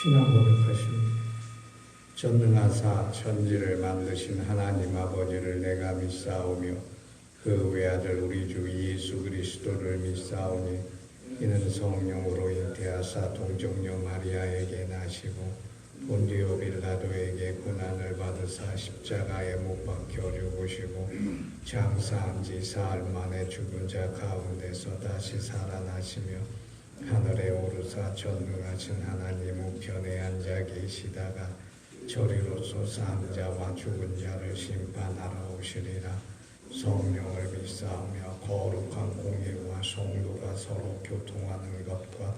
신앙 고백하십니다. 전능하사 천지를 만드신 하나님 아버지를 내가 믿사오며 그 외아들 우리 주 예수 그리스도를 믿사오니 이는 성령으로 잉태하사 동정녀 마리아에게 나시고 본디오 빌라도에게 고난을 받으사 십자가에 못 박혀 죽으시고 장사한 지 사흘 만에 죽은 자 가운데서 다시 살아나시며 하늘에 오르사 전능하신 하나님 우편에 앉아 계시다가 저리로서 산 자와 죽은 자를 심판하러 오시리라. 성령을 믿사오며 거룩한 공예와 성도가 서로 교통하는 것과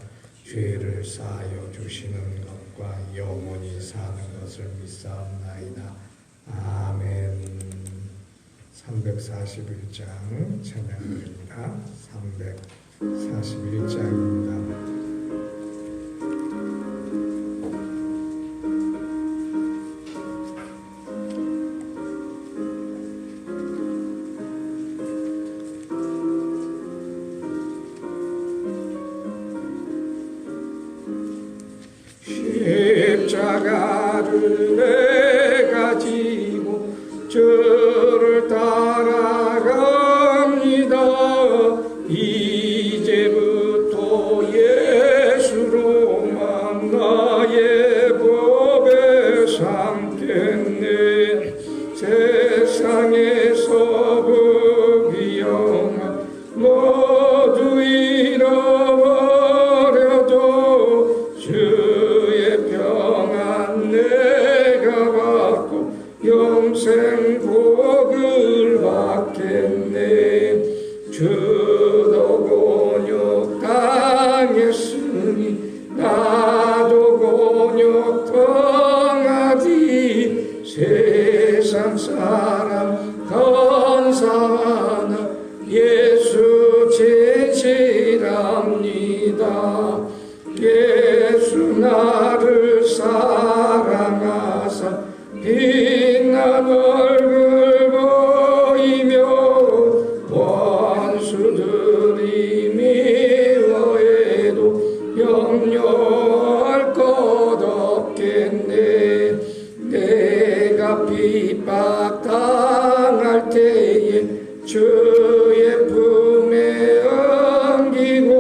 죄를 사하여 주시는 것과 영원히 사는 것을 믿사옵나이다. 아멘. 341장 찬양드립니다. 341장입니다. 십자가를 내가 지고 저를 따라갑니다. 이제부터 예수로만 나의 법에 삼겠네. 세상에서 법이 영화 모두 잃어버려도 주의 평안 내가 받고 영생 복을 받겠네. 주도 곤욕 당했으니 나도 곤욕 당하지. 세상 사람 건사하나 예수 진실합니다. 예수 나를 사랑하사 빛난 얼굴 보이며 원수들이 미워해도 염려할 것 없겠네. 내가 핍박당할 때에 주의 품에 안기고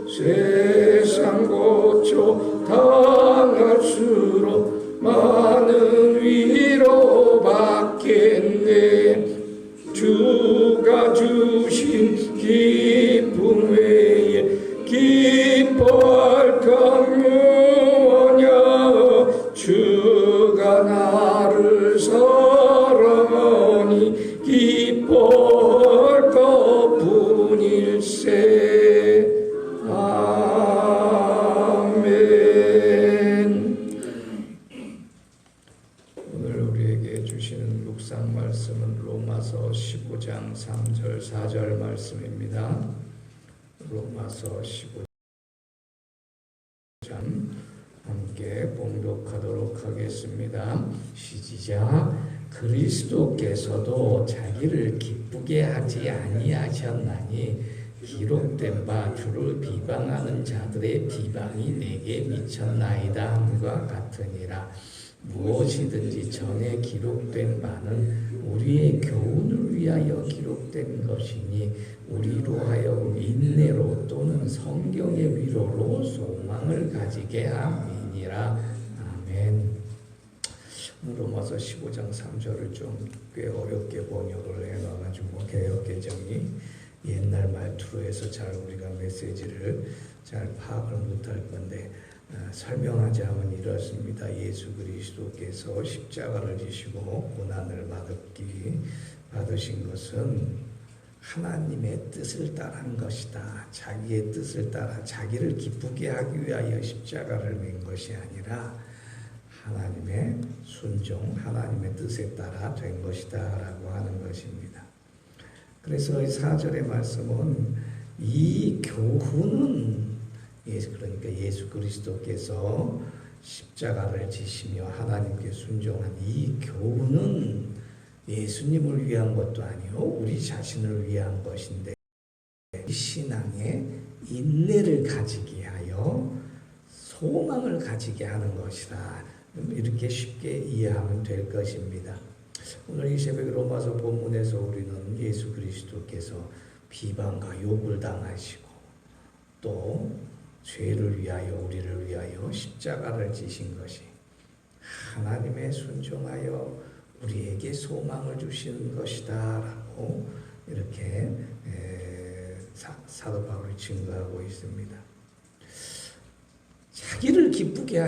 세상 고초 당할수록 많은 위로 받겠네. 주가 주신 기쁨 외에 기뻐할 강무하냐. 주가 나를 사랑하니 기뻐할 것뿐일세. 오늘 우리에게 주시는 묵상 말씀은 로마서 15장 3절 4절 말씀입니다. 로마서 15장 함께 봉독하도록 하겠습니다. 시작. 그리스도께서도 자기를 기쁘게 하지 아니하셨나니 기록된 바 주를 비방하는 자들의 비방이 내게 미쳤나이다 함과 같으니라. 무엇이든지 전에 기록된 바는 우리의 교훈을 위하여 기록된 것이니 우리로 하여금 인내로 또는 성경의 위로로 소망을 가지게 함이니라. 아멘. 로마서 15장 3절을 좀 꽤 어렵게 번역을 해놔가지고 개역개정이 옛날 말투로 해서 잘 우리가 메시지를 잘 파악을 못할 건데 설명하자면 이렇습니다. 예수 그리스도께서 십자가를 지시고 고난을 받으신 것은 하나님의 뜻을 따른 것이다. 자기의 뜻을 따라 자기를 기쁘게 하기 위하여 십자가를 맨 것이 아니라 하나님의 순종, 하나님의 뜻에 따라 된 것이다 라고 하는 것입니다. 그래서 4절의 말씀은 이 교훈은 그러니까 예수 그리스도께서 십자가를 지시며 하나님께 순종한 이 교훈은 예수님을 위한 것도 아니요 우리 자신을 위한 것인데 신앙에 인내를 가지게 하여 소망을 가지게 하는 것이다. 이렇게 쉽게 이해하면 될 것입니다. 오늘 이 새벽 로마서 본문에서 우리는 예수 그리스도께서 비방과 욕을 당하시고 또 죄를 위하여 우리를 위하여 십자가를 지신 것이 하나님의 순종하여 우리에게 소망을 주시는 것이다 라고 이렇게 사도 바울이 증거하고 있습니다. 자기를 기쁘시게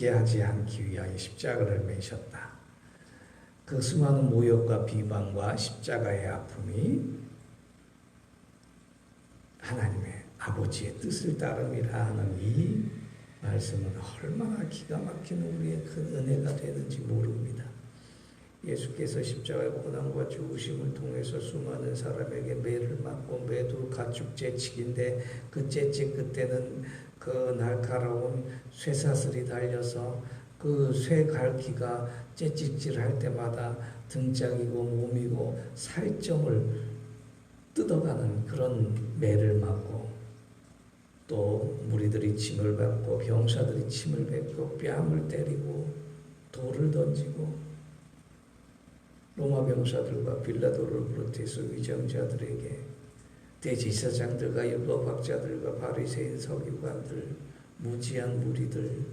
하지 않기 위하여 십자가를 매셨다. 그 수많은 모욕과 비방과 십자가의 아픔이 하나님의 아버지의 뜻을 따름이라 하는 이 말씀은 얼마나 기가 막힌 우리의 큰 은혜가 되는지 모릅니다. 예수께서 십자가의 고난과 죽으심을 통해서 수많은 사람에게 매를 맞고 매도 가축 재치기인데 그 재치 끝에는 그 날카로운 쇠사슬이 달려서 그 쇠갈퀴가 재찍질할 때마다 등짝이고 몸이고 살점을 뜯어가는 그런 매를 맞고 또 무리들이 침을 뱉고 병사들이 침을 뱉고 뺨을 때리고 돌을 던지고 로마 병사들과 빌라도를 비롯해서 위정자들에게 대제사장들과 율법학자들과 바리새인 서기관들 무지한 무리들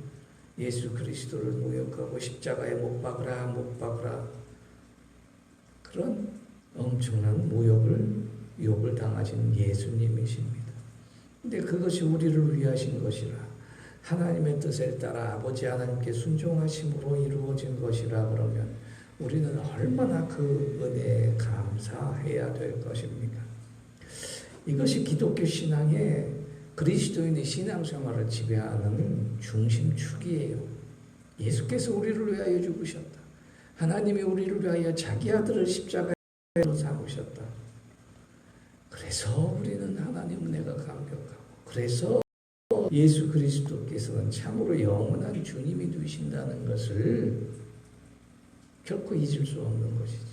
예수 그리스도를 모욕하고 십자가에 못 박으라 그런 엄청난 욕을 당하신 예수님이십니다. 근데 그것이 우리를 위하신 것이라 하나님의 뜻에 따라 아버지 하나님께 순종하심으로 이루어진 것이라 그러면 우리는 얼마나 그 은혜에 감사해야 될 것입니까? 이것이 기독교 신앙의 그리스도인의 신앙생활을 지배하는 중심축이에요. 예수께서 우리를 위하여 죽으셨다. 하나님이 우리를 위하여 자기 아들을 십자가에 삼으셨다. 그래서 우리는 하나님 은혜가 감격하고 그래서 예수 그리스도께서는 참으로 영원한 주님이 되신다는 것을 결코 잊을 수 없는 것이지.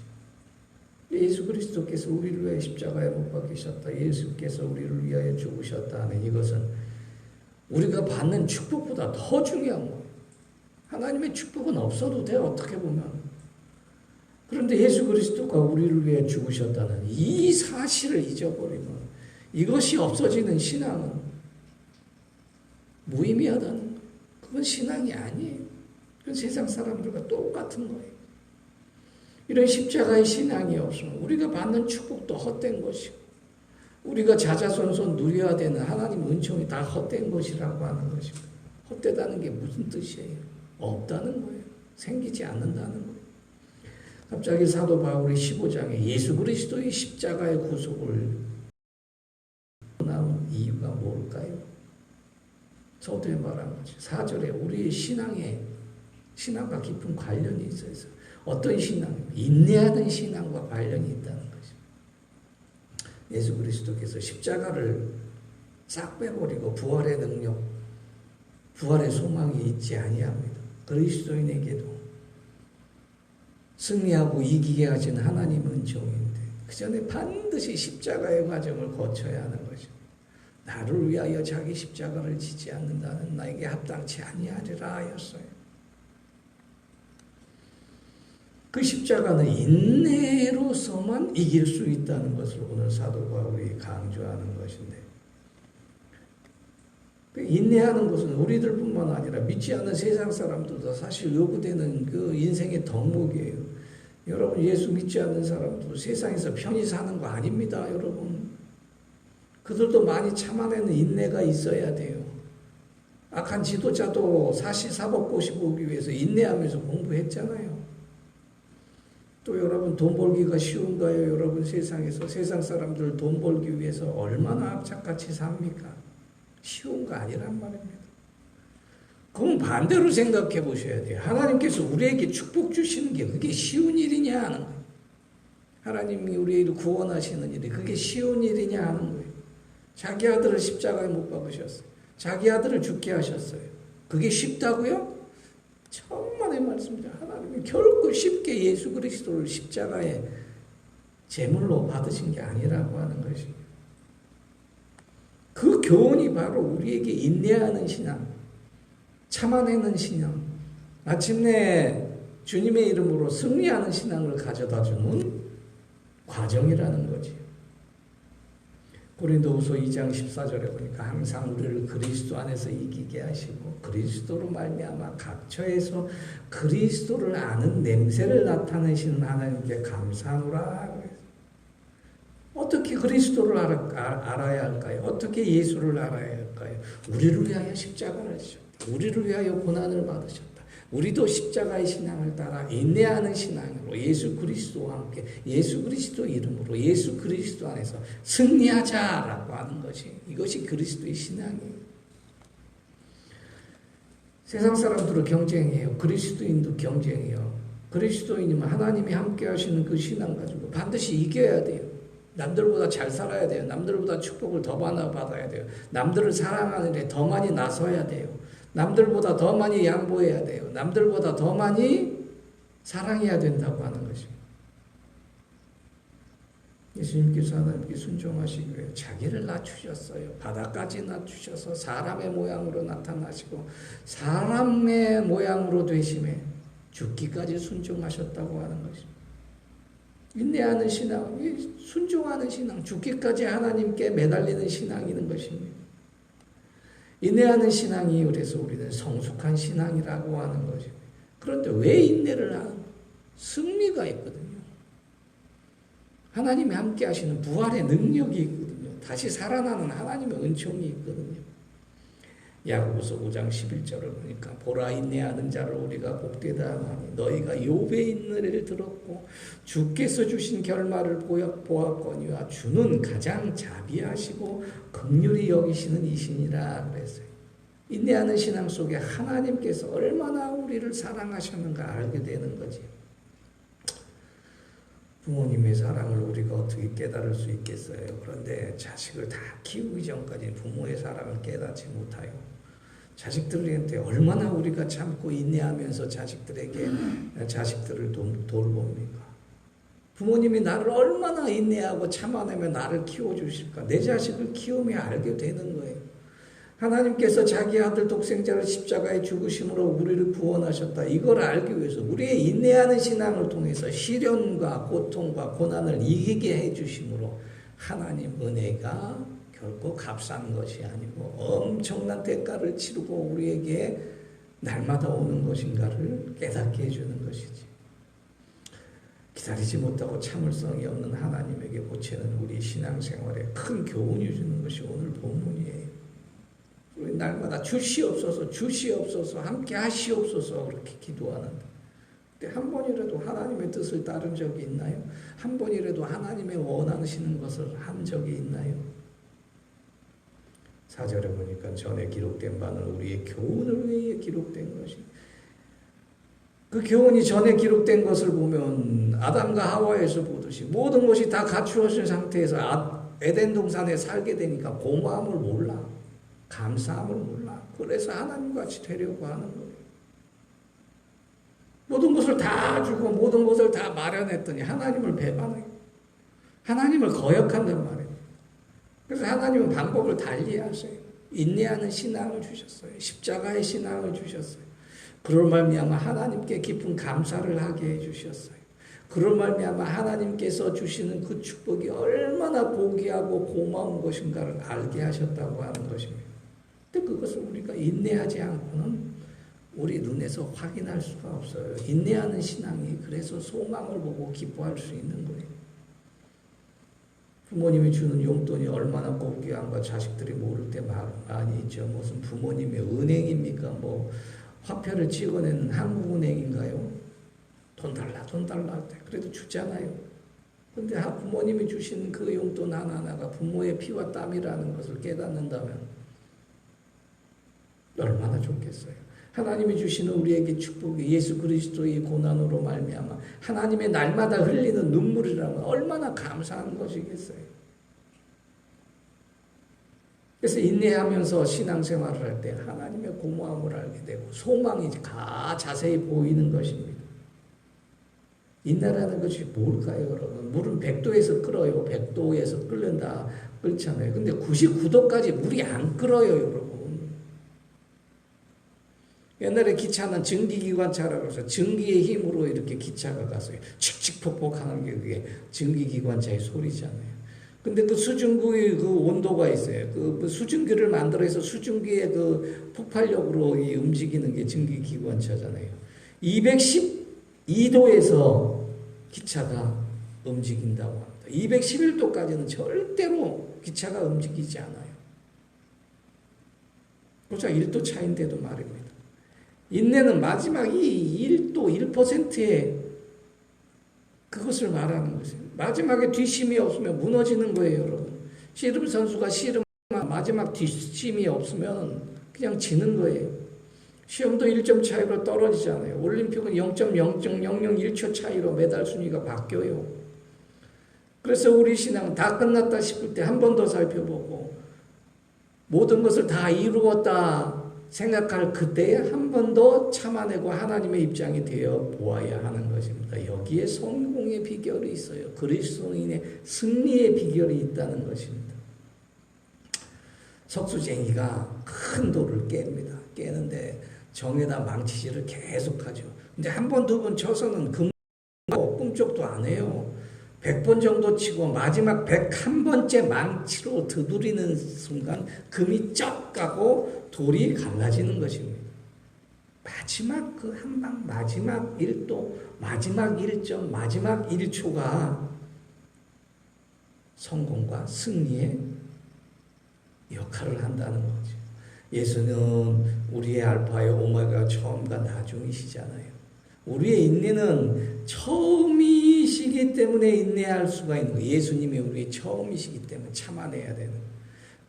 예수 그리스도께서 우리를 위하여 십자가에 못 박히셨다. 예수께서 우리를 위하여 죽으셨다 하는 이것은 우리가 받는 축복보다 더 중요한 거예요. 하나님의 축복은 없어도 돼 어떻게 보면. 그런데 예수 그리스도가 우리를 위해 죽으셨다는 이 사실을 잊어버리면 이것이 없어지는 신앙은 무의미하다는 거예요. 그건 신앙이 아니에요. 그건 세상 사람들과 똑같은 거예요. 이런 십자가의 신앙이 없으면 우리가 받는 축복도 헛된 것이고 우리가 자자손손 누려야 되는 하나님 은총이 다 헛된 것이라고 하는 것이고 헛되다는 게 무슨 뜻이에요? 없다는 거예요. 생기지 않는다는 거예요. 갑자기 사도 바울이 15장에 예수 그리스도의 십자가의 구속을 나온 이유가 뭘까요? 서두에 말한 거죠. 4절에 우리의 신앙과 깊은 관련이 있어서 어떤 신앙? 인내하는 신앙과 관련이 있다는 것입니다. 예수 그리스도께서 십자가를 싹 빼버리고 부활의 능력, 부활의 소망이 있지 아니합니다. 그리스도인에게도 승리하고 이기게 하신 하나님 은총인데 그 전에 반드시 십자가의 과정을 거쳐야 하는 것입니다. 나를 위하여 자기 십자가를 지지 않는다는 나에게 합당치 아니하리라 하였어요. 그 십자가는 인내로서만 이길 수 있다는 것을 오늘 사도 바울이 강조하는 것인데 인내하는 것은 우리들뿐만 아니라 믿지 않는 세상 사람들도 사실 요구되는 그 인생의 덕목이에요. 여러분 예수 믿지 않는 사람도 세상에서 편히 사는 거 아닙니다. 여러분 그들도 많이 참아내는 인내가 있어야 돼요. 악한 지도자도 사실 사법고시 보기 위해서 인내하면서 공부했잖아요. 또 여러분 돈 벌기가 쉬운가요? 여러분 세상에서 세상 사람들 돈 벌기 위해서 얼마나 악착같이 삽니까? 쉬운 거 아니란 말입니다. 그럼 반대로 생각해 보셔야 돼요. 하나님께서 우리에게 축복 주시는 게 그게 쉬운 일이냐 하는 거예요. 하나님이 우리를 구원하시는 일이 그게 쉬운 일이냐 하는 거예요. 자기 아들을 십자가에 못 박으셨어요. 자기 아들을 죽게 하셨어요. 그게 쉽다고요? 천만의 말씀입니다. 하나님이 결코 쉽게 예수 그리스도를 십자가에 제물로 받으신 게 아니라고 하는 것입니다. 그 교훈이 바로 우리에게 인내하는 신앙, 참아내는 신앙, 마침내 주님의 이름으로 승리하는 신앙을 가져다주는 과정이라는 거지. 고린도후서 2장 14절에 보니까 항상 우리를 그리스도 안에서 이기게 하시고 그리스도로 말미암아 각처에서 그리스도를 아는 냄새를 나타내시는 하나님께 감사하노라. 어떻게 그리스도를 알아야 할까요? 어떻게 예수를 알아야 할까요? 우리를 위하여 십자가를 지셨다. 우리를 위하여 고난을 받으셨다. 우리도 십자가의 신앙을 따라 인내하는 신앙으로 예수 그리스도와 함께 예수 그리스도 이름으로 예수 그리스도 안에서 승리하자라고 하는 것이, 이것이 그리스도의 신앙이에요. 세상 사람들은 경쟁해요. 그리스도인도 경쟁해요. 그리스도인이면 하나님이 함께 하시는 그 신앙 가지고 반드시 이겨야 돼요. 남들보다 잘 살아야 돼요. 남들보다 축복을 더 받아야 돼요. 남들을 사랑하는 데 더 많이 나서야 돼요. 남들보다 더 많이 양보해야 돼요. 남들보다 더 많이 사랑해야 된다고 하는 것입니다. 예수님께서 하나님께 순종하시기 위해 자기를 낮추셨어요. 바다까지 낮추셔서 사람의 모양으로 나타나시고 사람의 모양으로 되심에 죽기까지 순종하셨다고 하는 것입니다. 인내하는 신앙, 순종하는 신앙, 죽기까지 하나님께 매달리는 신앙이 있는 것입니다. 인내하는 신앙이 그래서 우리는 성숙한 신앙이라고 하는 것입니다. 그런데 왜 인내를 하는? 승리가 있거든요. 하나님이 함께 하시는 부활의 능력이 있거든요. 다시 살아나는 하나님의 은총이 있거든요. 야고보서 5장 11절을 보니까 보라 인내하는 자를 우리가 복되다 하나니 너희가 욥의 인내를 들었고 주께서 주신 결말을 보았거니와 주는 가장 자비하시고 긍휼히 여기시는 이시니라 그랬어요. 인내하는 신앙 속에 하나님께서 얼마나 우리를 사랑하셨는가 알게 되는 거지. 부모님의 사랑을 우리가 어떻게 깨달을 수 있겠어요? 그런데 자식을 다 키우기 전까지 부모의 사랑을 깨닫지 못하여 자식들한테 얼마나 우리가 참고 인내하면서 자식들을 돌봅니까? 부모님이 나를 얼마나 인내하고 참아내며 나를 키워주실까? 내 자식을 키우며 알게 되는 거예요. 하나님께서 자기 아들 독생자를 십자가에 죽으심으로 우리를 구원하셨다. 이걸 알기 위해서 우리의 인내하는 신앙을 통해서 시련과 고통과 고난을 이기게 해주심으로 하나님 은혜가 결코 값싼 것이 아니고 엄청난 대가를 치르고 우리에게 날마다 오는 것인가를 깨닫게 해주는 것이지. 기다리지 못하고 참을성이 없는 하나님에게 보채는 우리 신앙생활에 큰 교훈이 주는 것이 오늘 본문이에요. 우리 날마다 주시옵소서 함께 하시옵소서 그렇게 기도하는데 한 번이라도 하나님의 뜻을 따른 적이 있나요? 한 번이라도 하나님의 원하시는 것을 한 적이 있나요? 4절에 보니까 전에 기록된 바는 우리의 교훈을 위해 기록된 것이, 그 교훈이 전에 기록된 것을 보면 아담과 하와에서 보듯이 모든 것이 다 갖추어진 상태에서 에덴 동산에 살게 되니까 고마움을 몰라. 감사함을 몰라. 그래서 하나님같이 되려고 하는 거예요. 모든 것을 다 주고 모든 것을 다 마련했더니 하나님을 배반해요. 하나님을 거역한단 말이에요. 그래서 하나님은 방법을 달리 하세요. 인내하는 신앙을 주셨어요. 십자가의 신앙을 주셨어요. 그럴 말미암아 하나님께 깊은 감사를 하게 해주셨어요. 그럴 말미암아 하나님께서 주시는 그 축복이 얼마나 고귀하고 고마운 것인가를 알게 하셨다고 하는 것입니다. 근데 그것을 우리가 인내하지 않고는 우리 눈에서 확인할 수가 없어요. 인내하는 신앙이 그래서 소망을 보고 기뻐할 수 있는 거예요. 부모님이 주는 용돈이 얼마나 고귀한가 자식들이 모를 때 많이 있죠. 무슨 부모님의 은행입니까? 뭐 화폐를 찍어내는 한국은행인가요? 돈 달라 할 때 그래도 주잖아요. 근데 부모님이 주신 그 용돈 하나하나가 부모의 피와 땀이라는 것을 깨닫는다면 얼마나 좋겠어요. 하나님이 주시는 우리에게 축복이 예수 그리스도의 고난으로 말미암아 하나님의 날마다 흘리는 눈물이라면 얼마나 감사한 것이겠어요. 그래서 인내하면서 신앙생활을 할 때 하나님의 고마움을 알게 되고 소망이 자세히 보이는 것입니다. 인내라는 것이 뭘까요, 여러분? 물은 100도에서 끓어요. 100도에서 끓는다, 끓잖아요. 근데 99도까지 물이 안 끓어요, 여러분. 옛날에 기차는 전기기관차라고 해서 전기의 힘으로 이렇게 기차가 갔어요. 칙칙폭폭하는 게 그게 전기기관차의 소리잖아요. 근데 그 수증기의 그 온도가 있어요. 그 수증기를 만들어서 수증기의 그 폭발력으로 움직이는 게 전기기관차잖아요. 212도에서 기차가 움직인다고 합니다. 211도까지는 절대로 기차가 움직이지 않아요. 보자, 1도 차인데도 말입니다. 인내는 마지막 이 1도, 1%의 그것을 말하는 것이에요. 마지막에 뒷심이 없으면 무너지는 거예요, 여러분. 씨름 선수가 마지막 뒷심이 없으면 그냥 지는 거예요. 시험도 1점 차이로 떨어지잖아요. 올림픽은 0.00001초 차이로 메달 순위가 바뀌어요. 그래서 우리 신앙 다 끝났다 싶을 때 한 번 더 살펴보고 모든 것을 다 이루었다 생각할 그때에 한 번 더 참아내고 하나님의 입장이 되어 보아야 하는 것입니다. 여기에 성공의 비결이 있어요. 그리스도인의 승리의 비결이 있다는 것입니다. 석수쟁이가 큰 돌을 깹니다. 깨는데 정에다 망치질을 계속하죠. 근데 한 번, 두 번 쳐서는 꿈쩍도 안 해요. 100번 정도 치고 마지막 101번째 망치로 두드리는 순간 금이 쩍 가고 돌이 갈라지는 것입니다. 마지막 그 한 방, 마지막 1도, 마지막 1점, 마지막 1초가 성공과 승리의 역할을 한다는 거죠. 예수는 우리의 알파요 오메가 처음과 나중이시잖아요. 우리의 인내는 처음이시기 때문에 인내할 수가 있는 거예요. 예수님이 우리의 처음이시기 때문에 참아내야 되는 거예요.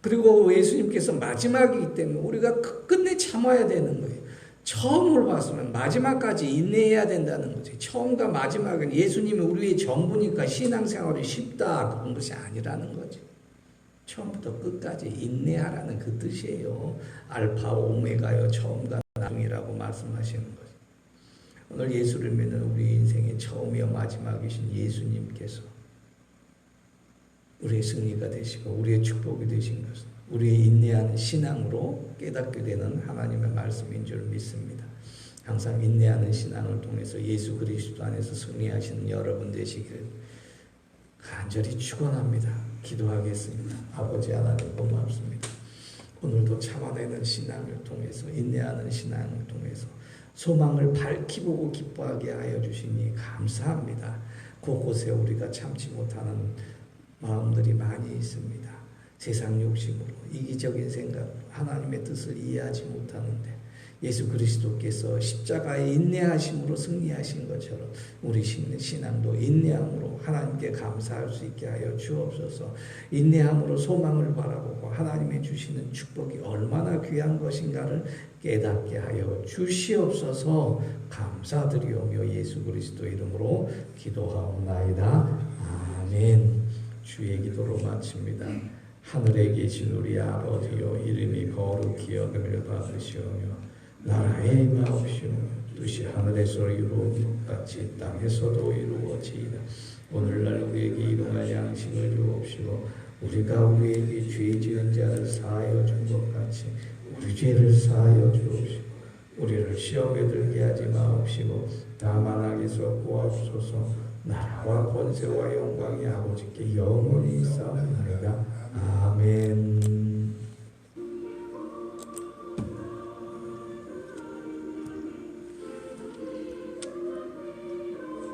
그리고 예수님께서 마지막이기 때문에 우리가 끝끝내 참아야 되는 거예요. 처음으로 봤으면 마지막까지 인내해야 된다는 거죠. 처음과 마지막은 예수님이 우리의 전부니까 신앙생활이 쉽다 그런 것이 아니라는 거죠. 처음부터 끝까지 인내하라는 그 뜻이에요. 알파 오메가요 처음과 나중이라고 말씀하시는 거죠. 오늘 예수를 믿는 우리 인생의 처음이요 마지막이신 예수님께서 우리의 승리가 되시고 우리의 축복이 되신 것은 우리의 인내하는 신앙으로 깨닫게 되는 하나님의 말씀인 줄 믿습니다. 항상 인내하는 신앙을 통해서 예수 그리스도 안에서 승리하시는 여러분 되시기를 간절히 축원합니다. 기도하겠습니다. 아버지 하나님 고맙습니다. 오늘도 참아내는 신앙을 통해서 인내하는 신앙을 통해서 소망을 밝히 보고 기뻐하게 하여 주시니 감사합니다. 곳곳에 우리가 참지 못하는 마음들이 많이 있습니다. 세상 욕심으로 이기적인 생각으로 하나님의 뜻을 이해하지 못하는데 예수 그리스도께서 십자가의 인내하심으로 승리하신 것처럼 우리 신앙도 인내함으로 하나님께 감사할 수 있게 하여 주옵소서. 인내함으로 소망을 바라보고 하나님의 주시는 축복이 얼마나 귀한 것인가를 깨닫게 하여 주시옵소서. 감사드리오며 예수 그리스도 이름으로 기도하옵나이다. 아멘. 주의 기도로 마칩니다. 하늘에 계신 우리 아버지여 이름이 거룩히 여김을 받으시오며 나라의 임하옵시오며 뜻이 하늘에서 이루어진 것 같이 땅에서도 이루어지이다. 오늘날 우리에게 일용할 양식을 주옵시고 우리가 우리에게 죄 지은 자를 사하여 준 것 같이 우리 죄를 사하여 주옵시고 우리를 시험에 들게 하지 마옵시고 다만 악에서 구하옵소서. 나라와 권세와 영광이 아버지께 영원히 있사옵나이다. 아멘.